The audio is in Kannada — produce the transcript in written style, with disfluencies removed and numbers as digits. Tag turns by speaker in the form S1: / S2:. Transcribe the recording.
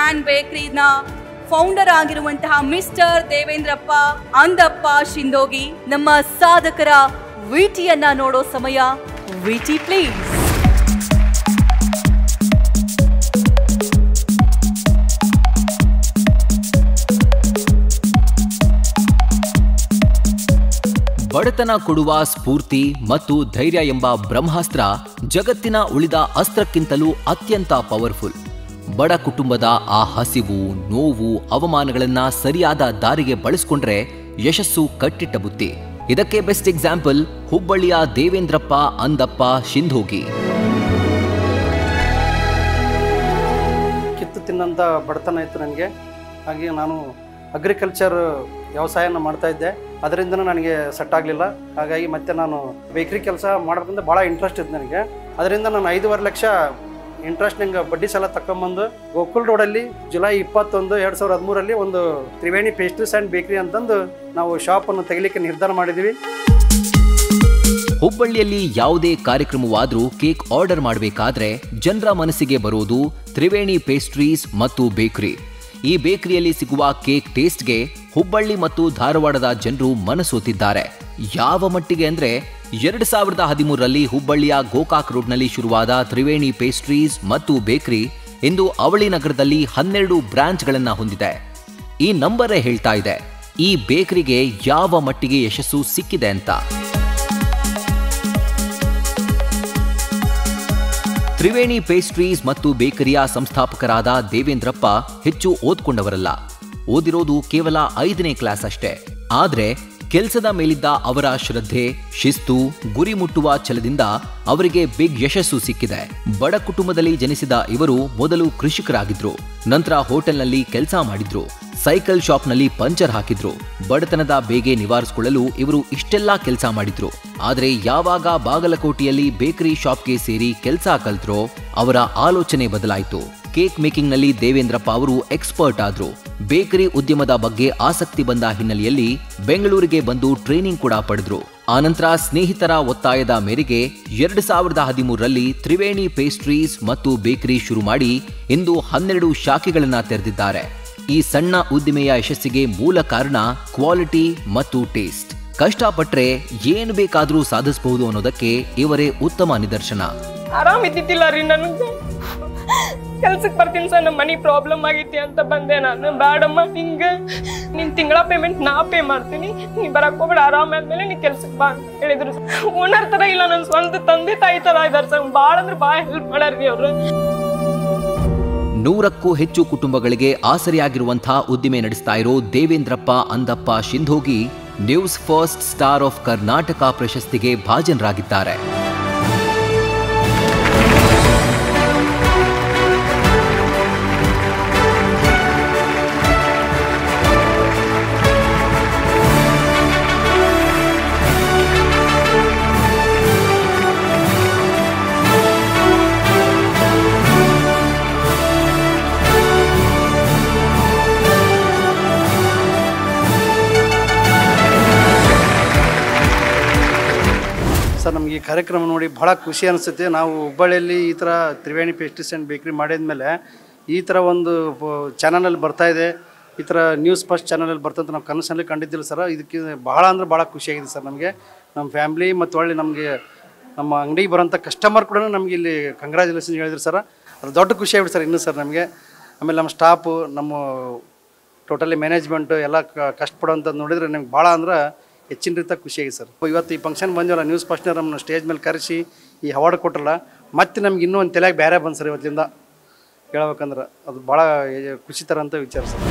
S1: ಆ್ಯಂಡ್ ಬೇಕರಿನ ಫೌಂಡರ್ ಆಗಿರುವಂತಹ ಮಿಸ್ಟರ್ ದೇವೇಂದ್ರಪ್ಪ ಅಂದಪ್ಪ ಶಿಂದೋಗಿ ನಮ್ಮ ಸಾಧಕರ ವಿಟಿಯನ್ನ ನೋಡೋ ಸಮಯ. VT please.
S2: ಬಡತನ ಕೊಡುವ ಸ್ಫೂರ್ತಿ ಮತ್ತು ಧೈರ್ಯ ಎಂಬ ಬ್ರಹ್ಮಾಸ್ತ್ರ ಜಗತ್ತಿನ ಉಳಿದ ಅಸ್ತ್ರಕ್ಕಿಂತಲೂ ಅತ್ಯಂತ ಪವರ್ಫುಲ್. ಬಡ ಕುಟುಂಬದ ಆ ಹಸಿವು, ನೋವು, ಅವಮಾನಗಳನ್ನ ಸರಿಯಾದ ದಾರಿಗೆ ಬಳಸಿಕೊಂಡ್ರೆ ಯಶಸ್ಸು ಕಟ್ಟಿಟ್ಟ ಬುತ್ತಿ. ಇದಕ್ಕೆ ಬೆಸ್ಟ್ ಎಕ್ಸಾಂಪಲ್ ಹುಬ್ಬಳ್ಳಿಯ ದೇವೇಂದ್ರಪ್ಪ ಅಂದಪ್ಪ ಶಿಂದೋಗಿ.
S3: ಕಿತ್ತು ತಿನ್ನಂಥ ಬಡತನ ಇತ್ತು ನನಗೆ. ಹಾಗೆ ನಾನು ಅಗ್ರಿಕಲ್ಚರ್ ವ್ಯವಸಾಯನ ಮಾಡ್ತಾ ಇದ್ದೆ. ಅದರಿಂದ ನನಗೆ ಸೆಟ್ ಆಗಲಿಲ್ಲ. ಹಾಗಾಗಿ ಮತ್ತೆ ನಾನು ಬೇಕ್ರಿ ಕೆಲಸ ಮಾಡೋದ್ರಿಂದ ಭಾಳ ಇಂಟ್ರೆಸ್ಟ್ ಇತ್ತು ನನಗೆ. ಅದರಿಂದ ನಾನು 5.5 ಲಕ್ಷ ಇಂಟ್ರೆಸ್ಟ್ ನಂಗೆ ಬಡ್ಡಿ ಸಾಲ ತಗೊಂಬಂದು ಗೋಕುಲ್ ರೋಡಲ್ಲಿ ಜುಲೈ 21, 2013 ಒಂದು ತ್ರಿವೇಣಿ ಪೇಸ್ಟ್ರೀಸ್ ಆ್ಯಂಡ್ ಬೇಕ್ರಿ ಅಂತಂದು ನಾವು ಶಾಪನ್ನು ತೆಗಿಲಿಕ್ಕೆ ನಿರ್ಧಾರ ಮಾಡಿದ್ವಿ.
S2: ಹುಬ್ಬಳ್ಳಿಯಲ್ಲಿ ಯಾವುದೇ ಕಾರ್ಯಕ್ರಮವಾದರೂ ಕೇಕ್ ಆರ್ಡರ್ ಮಾಡಬೇಕಾದ್ರೆ ಜನರ ಮನಸ್ಸಿಗೆ ಬರೋದು ತ್ರಿವೇಣಿ ಪೇಸ್ಟ್ರೀಸ್ ಮತ್ತು ಬೇಕರಿ. ಈ ಬೇಕರಿಯಲ್ಲಿ ಸಿಗುವ ಕೇಕ್ ಟೇಸ್ಟ್ಗೆ ಹುಬ್ಬಳ್ಳಿ ಮತ್ತು ಧಾರವಾಡದ ಜನರು ಮನಸೋತಿದ್ದಾರೆ. ಯಾವ ಮಟ್ಟಿಗೆ ಅಂದ್ರೆ 2013ರಲ್ಲಿ ಹುಬ್ಬಳ್ಳಿಯ ಗೋಕಾಕ್ ರೋಡ್ನಲ್ಲಿ ಶುರುವಾದ ತ್ರಿವೇಣಿ ಪೇಸ್ಟ್ರೀಸ್ ಮತ್ತು ಬೇಕರಿ ಇಂದು ಅವಳಿ ನಗರದಲ್ಲಿ 12 ಬ್ರಾಂಚ್ಗಳನ್ನ ಹೊಂದಿದೆ. ಈ ನಂಬರೇ ಹೇಳ್ತಾ ಇದೆ ಈ ಬೇಕರಿಗೆ ಯಾವ ಮಟ್ಟಿಗೆ ಯಶಸ್ಸು ಸಿಕ್ಕಿದೆ ಅಂತ. ತ್ರಿವೇಣಿ ಪೇಸ್ಟ್ರೀಸ್ ಮತ್ತು ಬೇಕರಿಯ ಸಂಸ್ಥಾಪಕರಾದ ದೇವೇಂದ್ರಪ್ಪ ಹೆಚ್ಚು ಓದ್ಕೊಂಡವರಲ್ಲ. ಓದಿರೋದು ಕೇವಲ 5ನೇ ಕ್ಲಾಸ್ ಅಷ್ಟೇ. ಆದ್ರೆ ಕೆಲಸದ ಮೇಲಿದ್ದ ಅವರ ಶ್ರದ್ಧೆ, ಶಿಸ್ತು, ಗುರಿ ಮುಟ್ಟುವ ಛಲದಿಂದ ಅವರಿಗೆ ಬಿಗ್ ಯಶಸ್ಸು ಸಿಕ್ಕಿದೆ. ಬಡ ಕುಟುಂಬದಲ್ಲಿ ಜನಿಸಿದ ಇವರು ಮೊದಲು ಕೃಷಿಕರಾಗಿದ್ರು. ನಂತರ ಹೋಟೆಲ್ನಲ್ಲಿ ಕೆಲಸ ಮಾಡಿದ್ರು. ಸೈಕಲ್ ಶಾಪ್ನಲ್ಲಿ ಪಂಚರ್ ಹಾಕಿದ್ರು. ಬಡತನದ ಬೇಗೆ ನಿವಾರಿಸಿಕೊಳ್ಳಲು ಇವರು ಇಷ್ಟೆಲ್ಲಾ ಕೆಲಸ ಮಾಡಿದ್ರು. ಆದ್ರೆ ಯಾವಾಗ ಬಾಗಲಕೋಟೆಯಲ್ಲಿ ಬೇಕರಿ ಶಾಪ್ಗೆ ಸೇರಿ ಕೆಲಸ ಕಲ್ತ್ರೋ ಅವರ ಆಲೋಚನೆ ಬದಲಾಯಿತು. ಕೇಕ್ ಮೇಕಿಂಗ್ ನಲ್ಲಿ ದೇವೇಂದ್ರಪ್ಪ ಅವರು ಎಕ್ಸ್ಪರ್ಟ್ ಆದ್ರು. ಬೇಕರಿ ಉದ್ಯಮದ ಬಗ್ಗೆ ಆಸಕ್ತಿ ಬಂದ ಹಿನ್ನೆಲೆಯಲ್ಲಿ ಬೆಂಗಳೂರಿಗೆ ಬಂದು ಟ್ರೈನಿಂಗ್ ಕೂಡ ಪಡೆದ್ರು. ಆನಂತರ ಸ್ನೇಹಿತರ ಒತ್ತಾಯದ ಮೇರೆಗೆ 2013ರಲ್ಲಿ ತ್ರಿವೇಣಿ ಪೇಸ್ಟ್ರೀಸ್ ಮತ್ತು ಬೇಕರಿ ಶುರು ಮಾಡಿ ಇಂದು 12 ಶಾಖೆಗಳನ್ನ ತೆರೆದಿದ್ದಾರೆ. ಈ ಸಣ್ಣ ಉದ್ದಿಮೆಯ ಯಶಸ್ಸಿಗೆ ಮೂಲ ಕಾರಣ ಕ್ವಾಲಿಟಿ ಮತ್ತು ಟೇಸ್ಟ್. ಕಷ್ಟಪಟ್ರೆ ಏನು ಬೇಕಾದ್ರೂ ಸಾಧಿಸಬಹುದು ಅನ್ನೋದಕ್ಕೆ ಇವರೇ ಉತ್ತಮ ನಿದರ್ಶನ.
S4: ಆರಾಮ್ ಇದ್ದಿದ್ದಿಲ್ಲ ರೀ, ನನಗೆ ಕೆಲ್ಸಕ್ಕೆ ಬರ್ತೀನಿ ಸರ್, ನಮ್ಮ ಮನಿ ಪ್ರಾಬ್ಲಮ್ ಆಗೈತಿ ಅಂತ ಬಂದೆ ನಾನು. ಬೇಡಮ್ಮ, ಹಿಂಗ ನಿನ್ ತಿಂಗಳ ಪೇಮೆಂಟ್ ನಾ ಪೇ ಮಾಡ್ತೀನಿ, ನೀ ಬರಕ್ ಹೋಗ್ಬೇಡ, ಆರಾಮ ಆದ್ಮೇಲೆ ನೀ ಕೆಲ್ಸಕ್ಕೆ ಬಾ ಅಂತ ಹೇಳಿದ್ರು. ಓನರ್ ತರ ಇಲ್ಲ, ನನ್ನ ಸ್ವಂತ ತಂದೆ ತಾಯಿ ತರ ಇದಾರೆ ಸರ್. ಭಾಳ ಅಂದ್ರೆ ಭಾಳ ಹೆಲ್ಪ್ ಮಾಡ್ಯಾರ್ರಿ ಅವ್ರು.
S2: 100ಕ್ಕೂ ಹೆಚ್ಚು ಕುಟುಂಬಗಳಿಗೆ ಆಸರೆಯಾಗಿರುವಂತಹ ಉದ್ದಿಮೆ ನಡೆಸ್ತಾ ಇರೋ Devendrappa Andappa Shindogi news first star of Karnataka ಪ್ರಶಸ್ತಿಗೆ ಭಾಜನರಾಗಿದ್ದಾರೆ.
S3: ಸರ್, ನಮಗೆ ಈ ಕಾರ್ಯಕ್ರಮ ನೋಡಿ ಭಾಳ ಖುಷಿ ಅನಿಸುತ್ತೆ. ನಾವು ಹುಬ್ಬಳ್ಳಿಯಲ್ಲಿ ಈ ಥರ ತ್ರಿವೇಣಿ ಪೇಸ್ಟ್ರೀಸ್ ಆ್ಯಂಡ್ ಬೇಕ್ರಿ ಮಾಡಿದ್ಮೇಲೆ ಈ ಥರ ಒಂದು ಚಾನಲಲ್ಲಿ ಬರ್ತಾಯಿದೆ, ಈ ಥರ ನ್ಯೂಸ್ ಫಸ್ಟ್ ಚಾನಲಲ್ಲಿ ಬರ್ತಂತ ನಾವು ಕನಸಲ್ಲಿ ಕಂಡಿದ್ದಿಲ್ಲ ಸರ್. ಇದಕ್ಕೆ ಭಾಳ ಅಂದ್ರೆ ಭಾಳ ಖುಷಿಯಾಗಿದೆ ಸರ್ ನಮಗೆ, ನಮ್ಮ ಫ್ಯಾಮ್ಲಿ ಮತ್ತು ಒಳ್ಳೆ ನಮಗೆ ನಮ್ಮ ಅಂಗಡಿಗೆ ಬರೋಂಥ ಕಸ್ಟಮರ್ ಕೂಡ ನಮಗೆ ಇಲ್ಲಿ ಕಂಗ್ರ್ಯಾಚುಲೇಷನ್ ಹೇಳಿದ್ರು ಸರ್. ಅದು ದೊಡ್ಡ ಖುಷಿ ಆಗ್ಬಿಟ್ಟು ಸರ್ ಇನ್ನೂ ಸರ್ ನಮಗೆ. ಆಮೇಲೆ ನಮ್ಮ ಸ್ಟಾಫು, ನಮ್ಮ ಟೋಟಲಿ ಮ್ಯಾನೇಜ್ಮೆಂಟು ಎಲ್ಲ ಕಷ್ಟಪಡೋಂಥದ್ದು ನೋಡಿದರೆ ನಮ್ಗೆ ಭಾಳ ಅಂದ್ರೆ ಹೆಚ್ಚಿನ ರೀತಿ ಖುಷಿಯಾಗಿದೆ ಸರ್. ಇವತ್ತು ಈ ಫಂಕ್ಷನ್ ಬಂದಿವಲ್ಲ, ನ್ಯೂಸ್ ಫಸ್ಟ್ನ ನಮ್ಮನ್ನು ಸ್ಟೇಜ್ ಮೇಲೆ ಕರೆಸಿ ಈ ಅವಾರ್ಡ್ ಕೊಟ್ಟರಲ್ಲ, ಮತ್ತೆ ನಮ್ಗೆ ಇನ್ನೂ ಒಂದು ತಲೆಯಾಗಿ ಬೇರೆ ಬಂದು ಸರ್ ಇವತ್ತಿಂದ ಹೇಳ್ಬೇಕಂದ್ರೆ. ಅದು ಭಾಳ ಖುಷಿ ಥರ ಅಂತ ವಿಚಾರ ಸರ್.